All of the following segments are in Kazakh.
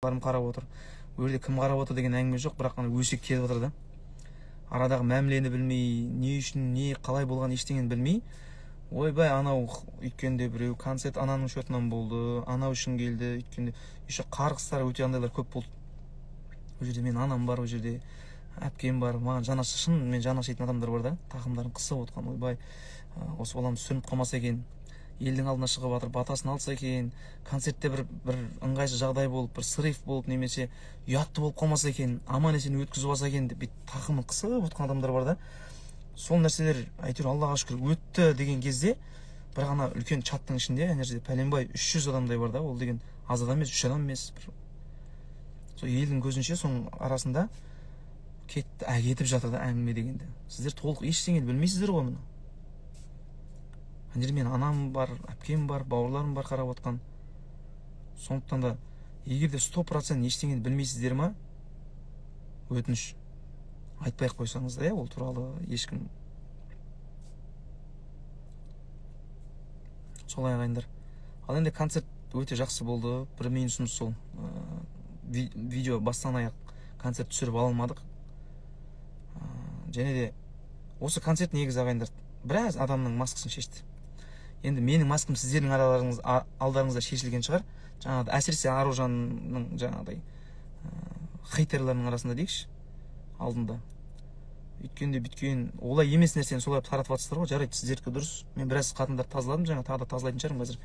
қарап отыр. Ол жерде кім қарап отыр деген әңгіме жоқ, бірақ ана өсек келіп отыр да. Арадағы мәмілені білмей, не үшін, не қалай болған ештеңені білмей, ойбай анау өйткенде біреу концерт ананың шотынан болды, анау үшін келді, өйткенде еще қарғыстар өте андайлар көп болды. Ол жерде мен анам бар, ол жерде әпкем бар, маған жанашыр, шын мен жанашыратын адамдар бар да, тақымдарын қысып отқан, ойбай осы баламыз сөніп қалмаса екен, елдің алдына шығып жатыр, батасын алса екен, концертте бір ыңғайсыз жағдай болып, бір срыв болып, немесе ұятты болып қалмаса екен, аман есен өткізіп алса екен деп тақымын қысып отқан адамдар бар да. Сол нәрселер әйтеуір Аллаға шүкір өтті деген кезде, бірақ ана үлкен чаттың ішінде ана жерде пәленбай 300 адамдай бар да, ол деген аз адам емес, 3 адам емес. Сол елдің көзінше соның арасында кетіп жатыр да әңгіме дегенде. Сіздер толық ештеңені білмейсіздер ғой мұны. Ана жерде мен анам бар, әпкем бар, бауырларым бар қарап отқан. Сондықтан да егер де 100% ештеңені білмейсіздер ма, өтініш айтпай қойсаңыз да, ол туралы ешкім. Солай ағайындар. Ал енді концерт өте жақсы болды. Бір минусымыз сол. Видео бастан аяқ концерт түсіріп ала алмадық. Және де осы концерт негізі ағайындар біраз адамның маскасын шешті. Енді менің маскам сіздердің алдарыңызда шешілген шығар. Жаңағыдай әсіресе Аружанның жаңағыдай хейтерлерінің арасында дейікші, алдында. Өйткенде бүткен олай емес нәрсені солай таратып жатсыздар ғой, жарайды, сіздердікі дұрыс. Мен біраз қатындар тазаладым, жаңа тағы да тазалайтын шығармын қазір.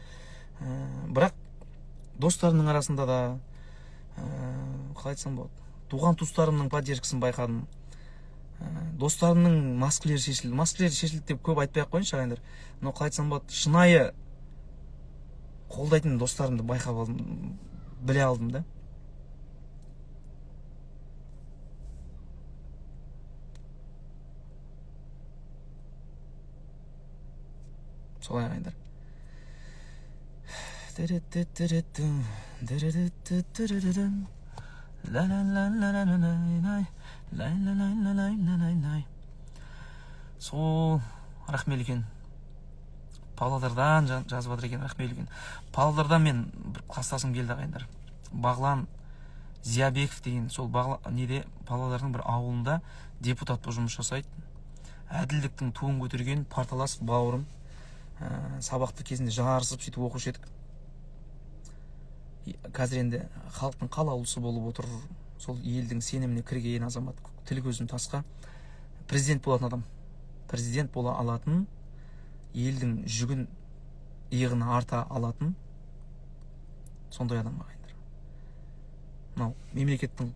Бірақ достарымның арасында да қалай айтсам болады, туған туыстарымның поддержкасын байқадым. Достарымның маскілері шешілді. Маскілері шешілді деп көп айтпай ақ қойыншы ағайындар. Но қалай айтсам болады, шынайы қолдайтын достарымды байқап алдым, біле алдым да. Солай ағайындар. Сол рахмет екен. Павлодардан жазып жатыр екен, рахмет екен. Павлодардан мен бір кластасым келді ағайындар. Бағлан Зиябеков деген, сол неде Павлодардың бір ауылында депутат болып жұмыс жасайды. Әділдіктің туын көтерген парталас бауырым. Сабақты кезінде жарысып сөйтіп оқушы едік. Қазір енді халықтың қалаулысы болып отыр. Сол елдің сеніміне кірген азамат, тіл көзім тасқа, президент болатын адам. Президент бола алатын, елдің жүгін иығына арта алатын сондай адам ағайындар. Мынау мемлекеттің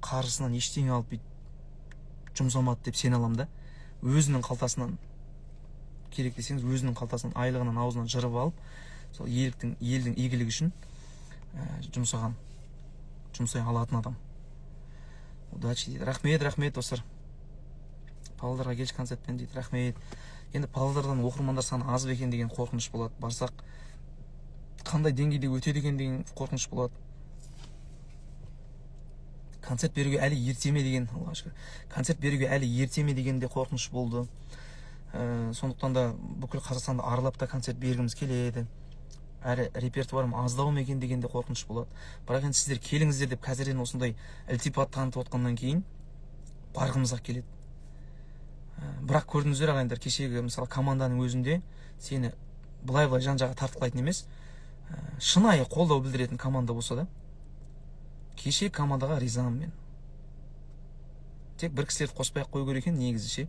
қаржысынан ештеңе алып жұмсамады деп сене аламын да. Өзінің қалтасынан, керек десеңіз, өзінің қалтасынан, айлығынан, аузынан жырып алып, сол елдің игілігі үшін жұмсай алатын адам. Удачи дейді. Рахмет достар. Павлодарға келші концертпен дейді. Рахмет. Енді Павлодардан оқырмандар саны аз бекен деген қорқыныш болады. Барсақ қандай деңгейде өтеді екен деген қорқыныш болады. Концерт беруге әлі ертеме деген, Аллаға шүкір. Концерт беруге әлі ертеме деген де қорқыныш болды. Сондықтан да бүкіл Қазақстанды аралап та концерт бергіміз келеді. Әрі репертуарым аздау ма екен деген де қорқыныш болады. Бірақ енді сіздер келіңіздер деп қазірден осындай ілтипат танытып отқаннан кейін барғымыз-ақ келеді. Бірақ көрдіңіздер ағайындар, кешегі мысалы команданың өзінде сені былай-былай жан-жаққа тартқылайтын емес, шынайы қолдау білдіретін команда болса да, кеше командаға ризамын мен. Тек бір кісілерді қоспай-ақ қою керек екен, негізі ше.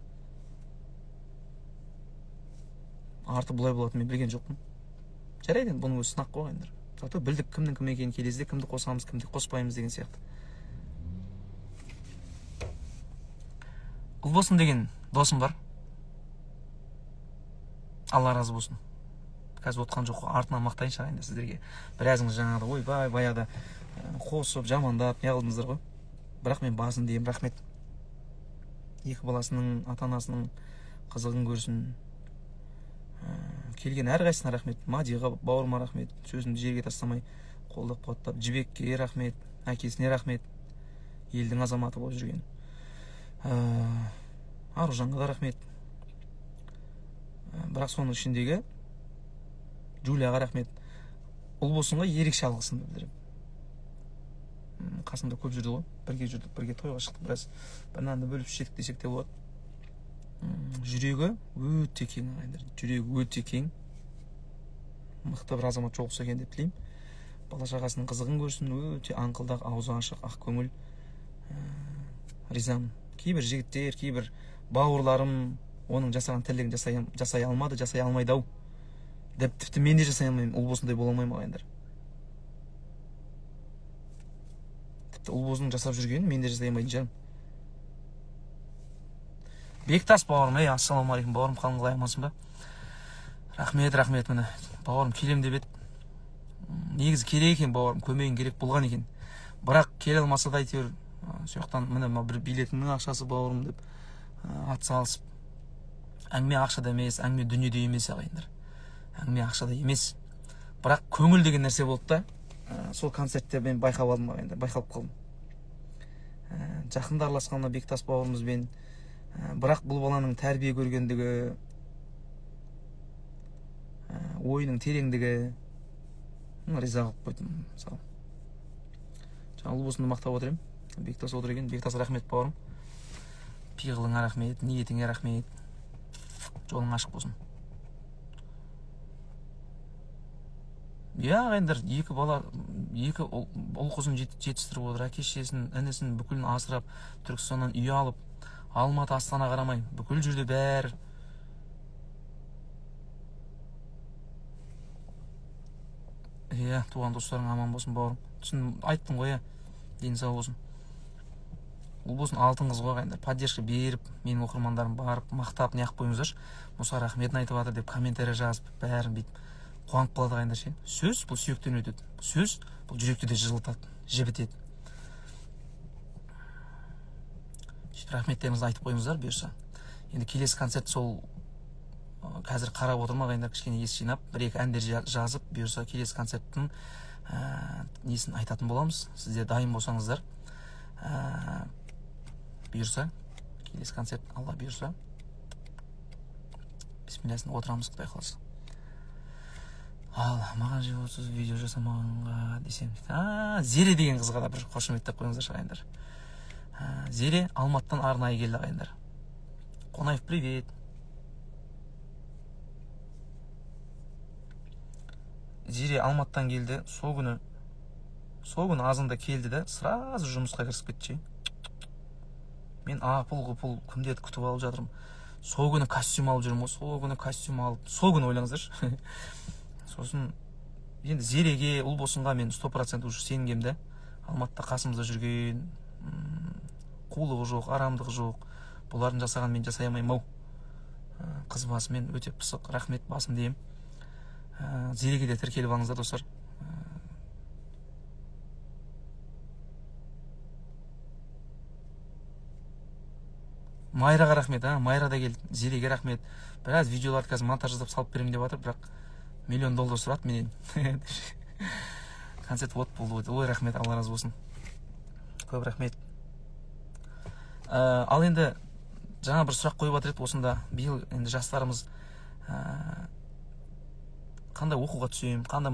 Арты бұлай болатын мен білген жоқпын. Жарайды, бұның өзі сынақ қойғандар. Зато білдік кімнің кім екенін, келесіде кімді қосамыз, кімді қоспаймыз деген сияқты. Ұлбосын деген досым бар. Алла разы болсын. Қазір отқан жоқ, артынан мақтайыншы ағайындар сіздерге. Біразыңыз жаңағыда ойбай баяғыда қосып, жамандап, не қылдыңыздар ғой. Бірақ мен басын деймін, рахмет. Екі баласының, ата-анасының қызығын көрсін. Келген әрқайсысына рахмет. Мадиға, бауырыма рахмет. Сөзімді жерге тастамай қолдап қуаттап. Жібекке рахмет, әкесіне рахмет. Елдің азаматы болып жүрген. Аружанға да рахмет. Бірақ соның ішіндегі Джулияға рахмет. Ұлбосынға ерекше алғысымды білдіремін. қасымда көп жүрді ғой, бірге жүрдік, бірге тойға шықтық, біраз бір нанды бөліп ішедік десек те болады. Жүрегі өте кең ағайындар, жүрегі өте кең, мықты бір азамат жолықса екен деп тілеймін. Бала шағасының қызығын көрсін, өте аңқылдақ, аузы ашық, ақ көңіл, ризамын. Кейбір жігіттер, кейбір бауырларым оның жасаған тірлігін жасай алмады, жасай алмайды ау деп, тіпті мен де жасай алмаймын, ұл босындай бола алмаймын ағайындар. Тіпті ұл босының жасап жүргенін мен де жасай алмайтын шығармын. Бектас бауырым, ассалаумағалейкум бауырым, қалың қалай, амансың ба? Рахмет, міне бауырым келем деп еді. Негізі керек екен бауырым, көмегің керек болған екен. Бірақ келе алмаса да әйтеуір сояқтан міне бір билетіңнің ақшасы бауырым деп ат салысып. Әңгіме ақшада емес, әңгіме дүниеде емес ағайындар. Әңгіме ақшада емес. Бірақ көңіл деген нәрсе болды да, сол концертте мен байқап алдым ағайындар, байқалып қалдым. Жақында араласқанда Бектас бауырымызбен, бірақ бұл баланың тәрбие көргендігі, ойының тереңдігі риза қылып қойдым. Мысалы, жаңа ұл босынды мақтап отырайын. Бектас отыр екен. Бектас рахмет бауырым. Пиғылыңа рахмет, ниетіңе рахмет. Жолың ашық болсын. Ағайындар, екі ұл қызын жетістіріп отыр, әке-шешесін, інісін бүкілін асырап, Түркістаннан үй алып, Алматы, Астана қарамай, бүкіл жүрді бәрі. Туған достарың аман болсын бауырым. Түсін айттың ғой, дені сау болсын. Ұл болсын алтын қыз ғой ағайындар. Поддержка беріп, менің оқырмандарым барып, мақтап, неғып қойыңыздаршы. Мұса рахметін айтып жатыр деп комментарий жазып, бәрін бүйтіп қуанып қалады ағайындар ше. Сөз бұл сүйектен өтеді. Сөз бұл жүректі де жылытады, жібітеді. Сөйтіп рахметтеріңізді айтып қойыңыздар бұйырса. Енді келесі концерт сол қазір қарап отырмын ағайындар, кішкене ес жинап, бір-екі әндер жазып, бұйырса келесі концерттің несін айтатын боламыз. Сіздер дайын болсаңыздар, бұйырса келесі концерт, алла бұйырса, бисмиллясын отырамыз, Құдай қаласа. Ал маған жеп отырсыз, видео жасамағанға десем, Зере деген қызға да бір қошеметтеп қойыңыздар ағайындар. Зере Алматтан арнайы келді ағайындар. Қонаев, привет. Зере Алматтан келді, сол күні азында келді да, сразу жұмысқа кірісіп кетті. Мен апыл-ғұпыл күндерді күтіп алып жатырмын. Сол күні костюм алып жүрмін, сол күні костюм алып, сол күні ойлаңыздаршы. Сосын енді Зереге, ұл босынға мен 100% уже сенгенмін. Алматыда қасымызда жүрген, қулығы жоқ, арамдығы жоқ. Бұлардың жасаған мен жасай алмаймын ау. Қыз басымен өте пысық, рахмет басым деймін. Зереге де тіркеліп алыңыздар достар. Майраға рахмет, Майра да келді. Зереге рахмет. Біраз видеоларды қазір монтаж жасап салып беремін деп жатыр, бірақ $1 миллион сұрады менен. Концерт вот болды. Ой, рахмет, алла разы болсын. Көп рахмет. Ал енді жаңа бір сұрақ қойып жатыр еді осында. Биыл енді жастарымыз қандай оқуға түсем, қандай